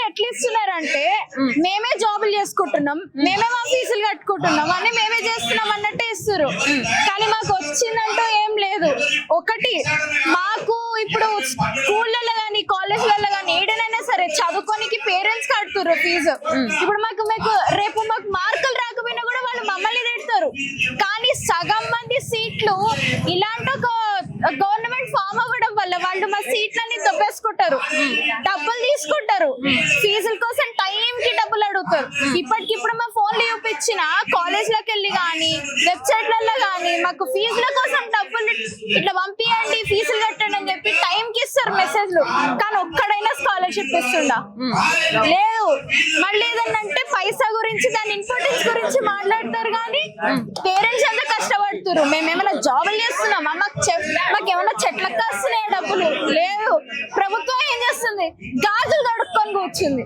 ఎట్లా ఇస్తున్నారంటే మేమే జాబులు చేసుకుంటున్నాం, మేమే మా ఫీజులు కట్టుకుంటున్నాం అని మేమే చేస్తున్నాం అన్నట్టే ఇస్తారు. కానీ మాకు వచ్చిందంటూ ఏం లేదు. ఒకటి మాకు ఇప్పుడు స్కూళ్ళలో కానీ కాలేజ్లలో కానీ ఏడనైనా సరే చదువుకోనికి పేరెంట్స్ కడుతున్నారు ఫీజు. ఇప్పుడు మీకు రేపు మాకు మార్కులు రాకపోయినా కూడా వాళ్ళు మమ్మల్ని తిడతారు. కానీ సగం మంది సీట్లు ఇలాంటి ఒక గవర్నమెంట్ ఫామ్ అవ్వడం వల్ల వాళ్ళు మా సీట్లని దొబ్బేసుకుంటారు, డబ్బులు తీసుకుంటారు, ఫీజుల కోసం టైంకి డబ్బులు అడుగుతారు. ఇప్పటికిప్పుడు మా ఫోన్లు చూపించిన కాలేజ్లోకి వెళ్ళి కానీ వెబ్సైట్లలో కానీ మాకు ఫీజుల కోసం డబ్బులు ఇట్లా పంపియండి, ఫీజులు కట్టండి అని చెప్పి టైంకి ఇస్తారు మెసేజ్లు. కానీ ఒక్కడైనా స్కాలర్షిప్ ఇస్తుండా లేదు. మళ్ళీ ఏదన్నంటే పైసా గురించి దాని ఇంపార్టెన్స్ గురించి మాట్లాడతారు. కానీ పేరెంట్స్ అంతా కష్టపడుతున్నారు. మేమేమైనా జాబులు చేస్తున్నామా? మాకేమైనా చెట్లకు కాస్తున్నాయా డబ్బులు? లేదు. ప్రభుత్వం ఏం చేస్తుంది? గాజులు కడుక్కొని కూర్చుంది.